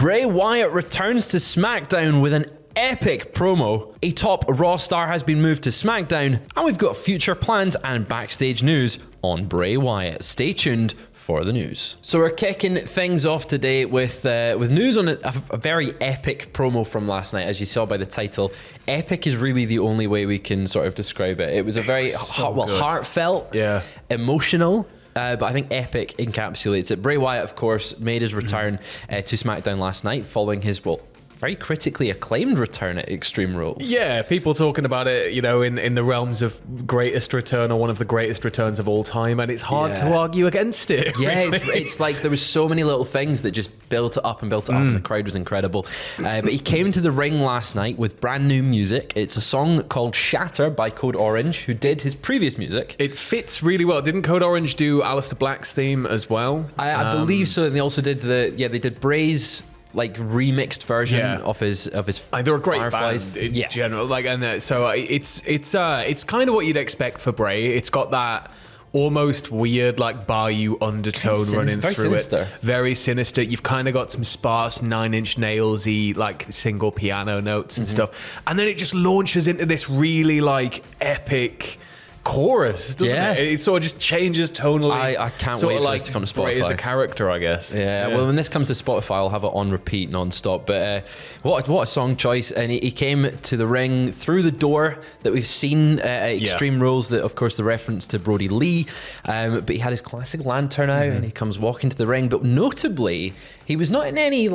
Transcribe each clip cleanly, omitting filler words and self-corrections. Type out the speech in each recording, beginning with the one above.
Bray Wyatt returns to SmackDown with an epic promo. A top Raw star has been moved to SmackDown, and we've got future plans and backstage news on Bray Wyatt. Stay tuned for the news. So we're kicking things off today with news on a very epic promo from last night. As you saw by the title, epic is really the only way we can sort of describe it. It was a very heartfelt, emotional. But I think epic encapsulates it. Bray Wyatt, of course, made his return to SmackDown last night following his, very critically acclaimed return at Extreme Rules. Yeah, people talking about it, in the realms of greatest return or one of the greatest returns of all time, and it's hard to argue against it. Yeah, really. it's like there was so many little things that just built it up and built it up, and the crowd was incredible. But he came to the ring last night with brand new music. It's a song called Shatter by Code Orange, who did his previous music. It fits really well. Didn't Code Orange do Aleister Black's theme as well? I believe so, and they also did they did Bray's remixed version of his they're a great Fireflies. band in general. So it's kind of what you'd expect for Bray. It's got that almost weird bayou undertone running through it. Very sinister. You've kind of got some sparse 9 Inch Nails-y single piano notes and stuff, and then it just launches into this really epic chorus, doesn't it? It sort of just changes tonally. I can't wait for this to come to Spotify. Bray as a character, I guess. Yeah, well, when this comes to Spotify, I'll have it on repeat non-stop. But what a song choice. And he came to the ring through the door that we've seen at Extreme Rules, that, of course, the reference to Brody Lee. But he had his classic lantern out, and he comes walking to the ring. But notably, he was not in any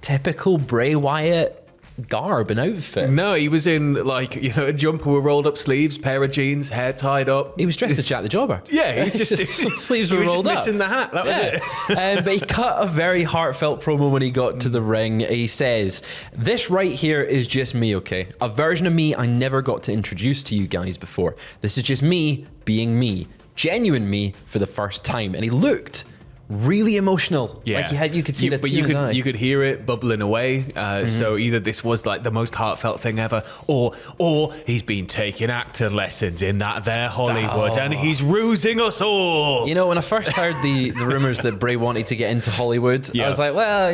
typical Bray Wyatt garb and outfit. No, he was in a jumper with rolled up sleeves, pair of jeans, hair tied up. He was dressed as Jack the Jobber. Yeah, he's just sleeves were rolled up. Missing the hat. That was it. But he cut a very heartfelt promo when he got to the ring. He says, "This right here is just me, okay? A version of me I never got to introduce to you guys before. This is just me being me, genuine me for the first time." And he looked really emotional. Yeah, you could see the tear in his eye. You could hear it bubbling away. So either this was the most heartfelt thing ever, or he's been taking actor lessons in that there Hollywood, and he's rusing us all. When I first heard the rumors that Bray wanted to get into Hollywood, I was like, well,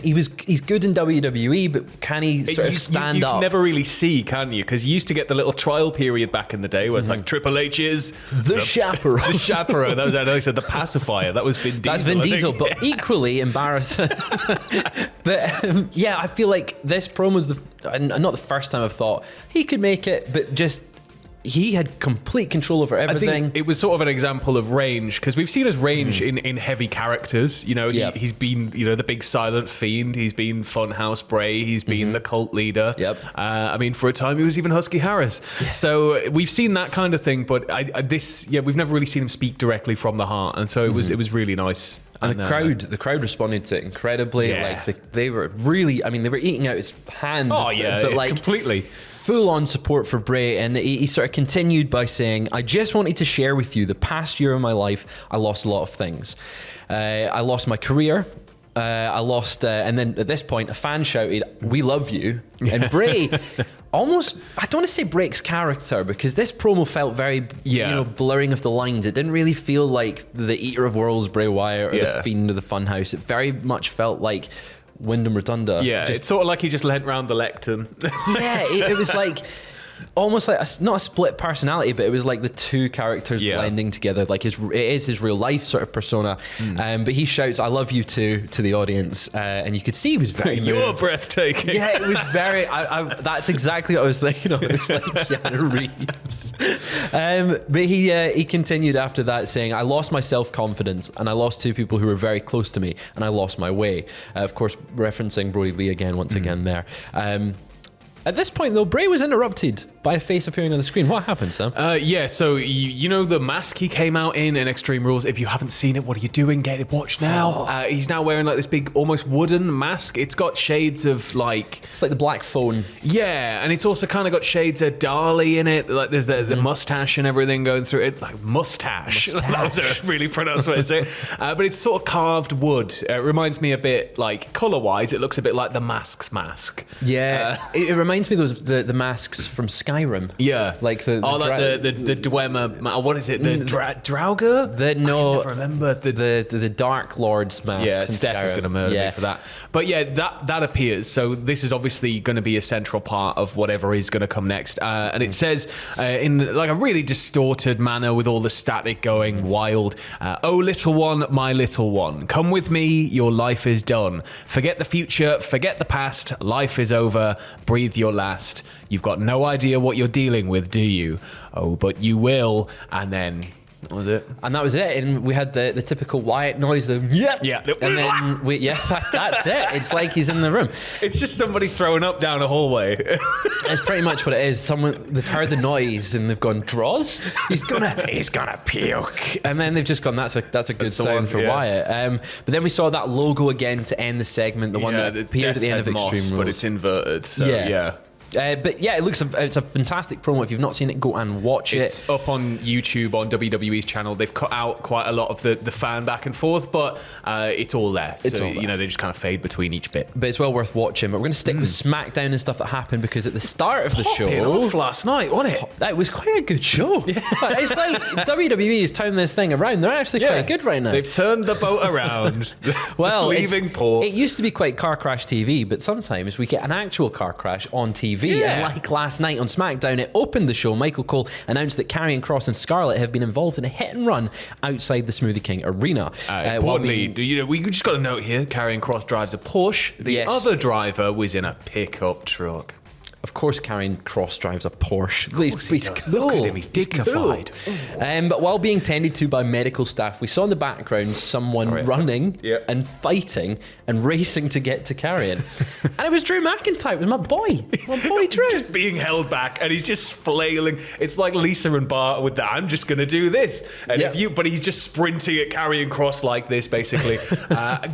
he's good in WWE, but can he stand up? You never really see, can you? Because you used to get the little trial period back in the day where it's Triple H is the chaperone. The chaperone. That was, I know he said, the pacifier. That was Vin Diesel. That's Vin Diesel, but equally embarrassing. But I feel like this promo's not the first time I've thought he could make it, but just he had complete control over everything. I think it was sort of an example of range, because we've seen his range in heavy characters. He's been the big silent fiend. He's been Funhouse Bray. He's been the cult leader. For a time he was even Husky Harris. So we've seen that kind of thing, but we've never really seen him speak directly from the heart, and so it was really nice. And the crowd responded to it incredibly. They were really, they were eating out his hand. Oh yeah, but completely. Full-on support for Bray, and he sort of continued by saying, "I just wanted to share with you the past year of my life. I lost a lot of things. I lost my career. I lost, and then at this point, a fan shouted, 'We love you.'" And Bray almost, I don't want to say breaks character, because this promo felt very, blurring of the lines. It didn't really feel like the Eater of Worlds Bray Wyatt or the Fiend of the Funhouse. It very much felt like Wyndham Rotunda. Yeah, it's sort of like he just leant round the lectern. It was almost like not a split personality, but it was like the two characters blending together. It is his real life sort of persona. But he shouts, "I love you" to the audience, and you could see he was very moved. You're breathtaking. Yeah, it was very. That's exactly what I was thinking of. It was like Keanu Reeves. But he continued after that, saying, "I lost my self-confidence, and I lost two people who were very close to me, and I lost my way." Of course, referencing Brody Lee once again there. At this point, though, Bray was interrupted by a face appearing on the screen. What happened, Sam? So the mask he came out in Extreme Rules. If you haven't seen it, what are you doing? Get it watched now. He's now wearing this big, almost wooden mask. It's got shades of it's like the black phone. Yeah, and it's also kind of got shades of Dali in it. There's the mustache and everything going through it. Mustache. That was a really pronounced way to say it. But it's sort of carved wood. It reminds me a bit, color-wise, it looks a bit like the Mask's mask. Yeah, it reminds me of those the masks from Skyrim. Yeah, like the Dwemer. What is it? The Draugr? I never remember the Dark Lord's masks. Yeah, Steph is going to murder me for that. But yeah, that appears. So this is obviously going to be a central part of whatever is going to come next. And it says in like a really distorted manner with all the static going wild. Oh, little one, my little one, come with me. Your life is done. Forget the future. Forget the past. Life is over. Breathe your last. You've got no idea what you're dealing with, do you? Oh, but you will. And then... That was it. And that was it. And we had the typical Wyatt noise, the yeah. And then that's it. It's like he's in the room. It's just somebody throwing up down a hallway. It's pretty much what it is. They've heard the noise and they've gone, Droz? He's gonna puke. And then they've just gone, that's a good sound for Wyatt. But then we saw that logo again to end the segment, the one that appeared at the end of Extreme Rules. But it's inverted. So yeah. But yeah, it's a fantastic promo. If you've not seen it, go and watch it. It's up on YouTube on WWE's channel. They've cut out quite a lot of the fan back and forth, but it's all there. It's all there. You know, they just kind of fade between each bit. But it's well worth watching. But we're going to stick with SmackDown and stuff that happened, because at the start of the show, off last night, wasn't it? That was quite a good show. Yeah. It's like WWE is turning this thing around. They're actually quite good right now. They've turned the boat around. Well, leaving port. It used to be quite car crash TV, but sometimes we get an actual car crash on TV. Yeah. And like last night on SmackDown, it opened the show. Michael Cole announced that Karrion Kross and Scarlett have been involved in a hit and run outside the Smoothie King arena. Importantly, we just got a note here. Karrion Kross drives a Porsche. The other driver was in a pickup truck. Of course, Karrion Kross drives a Porsche. He's cool. Look at him, he's dignified. Cool. But while being tended to by medical staff, we saw in the background someone running and fighting and racing to get to Karrion. And it was Drew McIntyre. It was my boy Drew. Just being held back, and he's just flailing. It's like Lisa and Bart with that. I'm just going to do this. And but he's just sprinting at Karrion Kross like this, basically.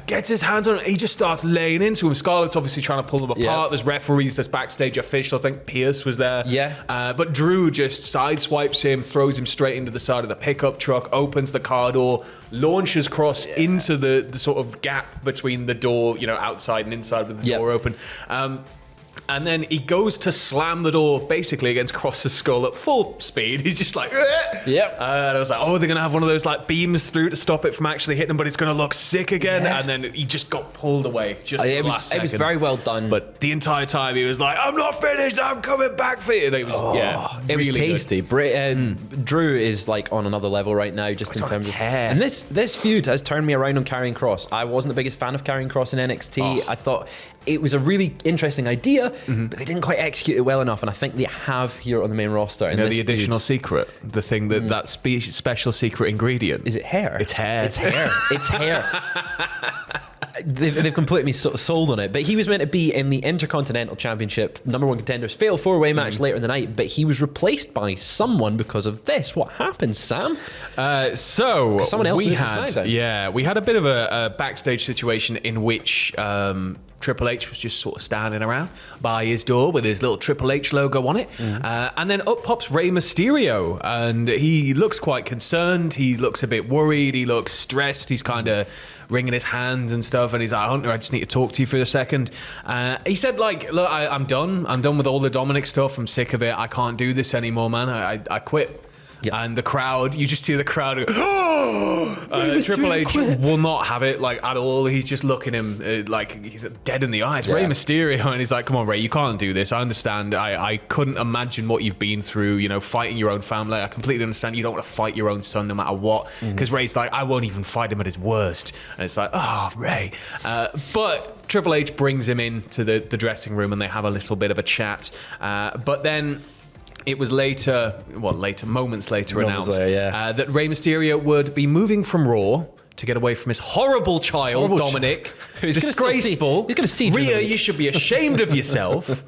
Gets his hands on it. He just starts laying into him. Scarlett's obviously trying to pull them apart. There's referees, there's backstage officials. I think Pierce was there. But Drew just sideswipes him, throws him straight into the side of the pickup truck, opens the car door, launches Kross into the sort of gap between the door, outside and inside with the door open. And then he goes to slam the door basically against Kross's skull at full speed. He's just like, and I was like, oh, they're going to have one of those like beams through to stop it from actually hitting him, but it's going to look sick again. And then he just got pulled away just it last second. It was very well done. But the entire time he was like, I'm not finished, I'm coming back for you. And it was, it was tasty. Drew is like on another level right now, just in terms of hair. And this feud has turned me around on Karrion Kross. I wasn't the biggest fan of Karrion Kross in NXT. I thought it was a really interesting idea, but they didn't quite execute it well enough, and I think they have here on the main roster. The additional secret, the thing that special secret ingredient. Is it hair? It's hair. It's hair. It's hair. They've completely sort of sold on it. But he was meant to be in the Intercontinental Championship #1 contenders fatal 4-way match later in the night, but he was replaced by someone because of this. What happened, Sam? So someone else moved to SmackDown. We had a bit of a backstage situation in which Triple H was just sort of standing around by his door with his little Triple H logo on it. And then up pops Rey Mysterio, and he looks quite concerned. He looks a bit worried. He looks stressed. He's kind of wringing his hands and stuff. And he's like, Hunter, I just need to talk to you for a second. He said, like, look, I'm done. I'm done with all the Dominic stuff. I'm sick of it. I can't do this anymore, man. I quit. And the crowd, you just hear the crowd go, oh! Triple H will not have it, like, at all. He's just looking him, like, he's dead in the eyes. Rey Mysterio, and he's like, come on, Rey, you can't do this. I understand. I couldn't imagine what you've been through, fighting your own family. I completely understand. You don't want to fight your own son no matter what. Because Rey's like, I won't even fight him at his worst. And it's like, oh, Rey. But Triple H brings him into the dressing room, and they have a little bit of a chat. But then it was moments later announced that Rey Mysterio would be moving from Raw to get away from his horrible child, Dominic, who's disgraceful. He's going to see Rhea, you should be ashamed of yourself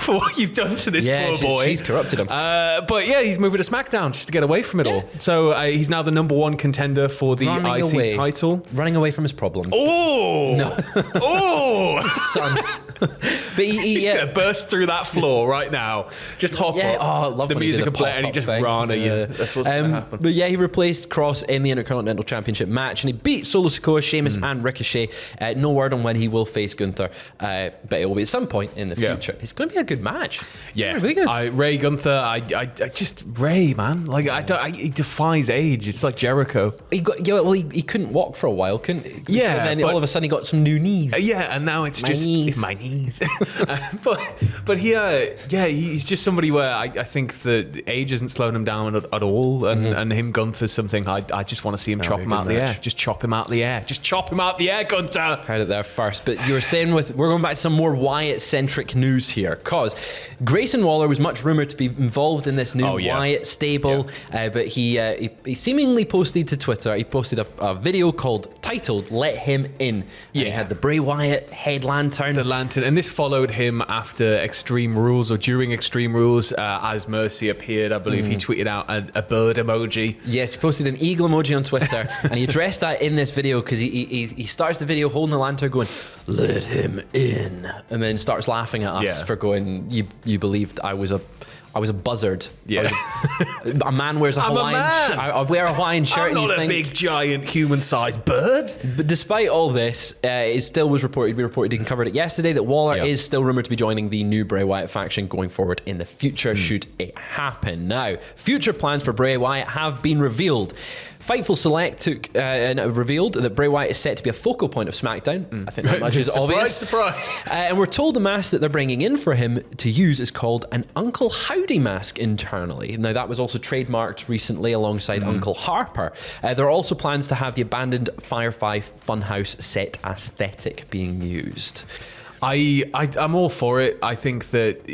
for what you've done to this poor boy. She's corrupted him. But he's moving to SmackDown just to get away from it all. So he's now the #1 contender for the IC title. Running away from his problems. Oh! No. Oh! Sons. But he's going to burst through that floor right now. Just hop up. Oh, I love the music will play and he just ran at you. That's what's going to happen. But he replaced Kross in the Intercontinental Championship match, and he beat Solo Sikoa, Sheamus, and Ricochet. No word on when he will face Gunther, but it will be at some point in the future. It's going to be a good match. Yeah, really good. Ray Gunther, I just Ray, man. Like he defies age. It's like Jericho. He couldn't walk for a while, couldn't he? Yeah, and then all of a sudden he got some new knees. Yeah, and now it's my knees. but he's just somebody where I think the age isn't slowing him down at all, and him Gunther's something I just want to see him chop him out the air. Just chop him out the air. Just chop him out the air, Gunther. Heard it there first, but we're going back to some more Wyatt-centric news here, because Grayson Waller was much rumoured to be involved in this new Wyatt stable, but he seemingly posted to Twitter, he posted a video titled "Let Him In." And he had the Bray Wyatt head lantern. The lantern, and this followed him after Extreme Rules, or during Extreme Rules, as Mercy appeared. I believe he tweeted out a bird emoji. Yes, he posted an eagle emoji on Twitter, and he addressed that in this video, because he starts the video holding the lantern going, "Let him in," and then starts laughing at us for going, you believed I was a buzzard. Yeah. A man wears a Hawaiian shirt. I wear a Hawaiian shirt. I'm not a big, giant, human-sized bird. But despite all this, it still was reported, you covered it yesterday, that Waller is still rumoured to be joining the new Bray Wyatt faction going forward in the future, should it happen. Now, future plans for Bray Wyatt have been revealed. Fightful Select revealed that Bray Wyatt is set to be a focal point of SmackDown. I think that much is obvious. Surprise. And we're told the mask that they're bringing in for him to use is called an Uncle Howdy mask internally. Now, that was also trademarked recently alongside Uncle Harper. There are also plans to have the abandoned Firefly Funhouse set aesthetic being used. I'm all for it. I think that,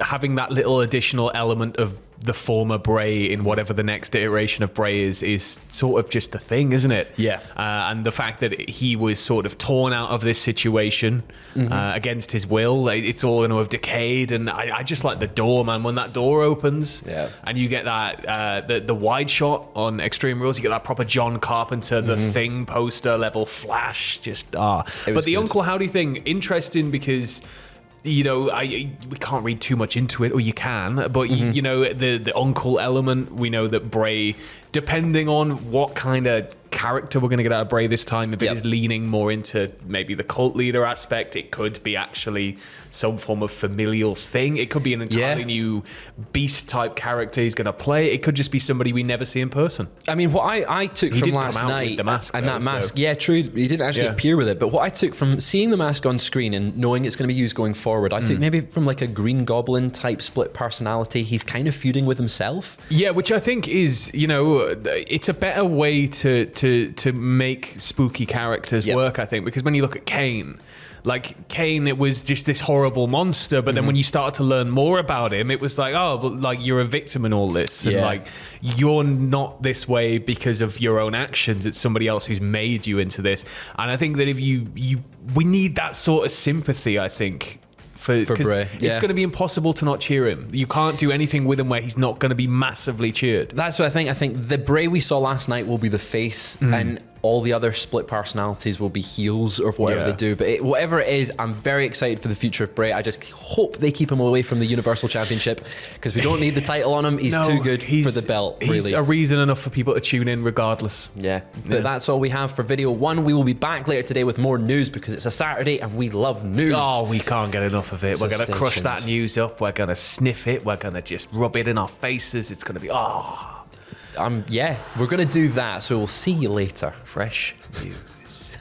having that little additional element of the former Bray in whatever the next iteration of Bray is sort of just the thing, isn't it? Yeah. And the fact that he was sort of torn out of this situation against his will, it's all going to have decayed. And I just like the door, man. When that door opens and you get that, the wide shot on Extreme Rules, you get that proper John Carpenter, the Thing poster level flash. But the Uncle Howdy thing, interesting because... we can't read too much into it, or you can, but the uncle element, we know that Bray, depending on what kind of character we're going to get out of Bray this time, if it is leaning more into maybe the cult leader aspect, it could be actually some form of familial thing. It could be an entirely new beast type character he's going to play. It could just be somebody we never see in person. I mean, what I took from last night, the mask, and that mask, true, he didn't actually appear with it, but what I took from seeing the mask on screen and knowing it's going to be used going forward, I took maybe from like a Green Goblin type split personality. He's kind of feuding with himself. Yeah, which I think is, it's a better way to make spooky characters work, I think, because when you look at Kane, it was just this horrible monster, but then when you started to learn more about him, it was like, oh, but like you're a victim in all this, and like you're not this way because of your own actions. It's somebody else who's made you into this. And I think that if we need that sort of sympathy, I think. For Bray. It's going to be impossible to not cheer him. You can't do anything with him where he's not going to be massively cheered. That's what I think. I think the Bray we saw last night will be the face, and all the other split personalities will be heels or whatever they do. But whatever it is, I'm very excited for the future of Bray. I just hope they keep him away from the Universal Championship, because we don't need the title on him. He's too good for the belt, really. He's a reason enough for people to tune in regardless. But that's all we have for video one. We will be back later today with more news, because it's a Saturday and we love news. Oh, we can't get enough of it. We're going to crush that news up. We're going to sniff it. We're going to just rub it in our faces. It's going to be, we're going to do that. So we'll see you later. Fresh news.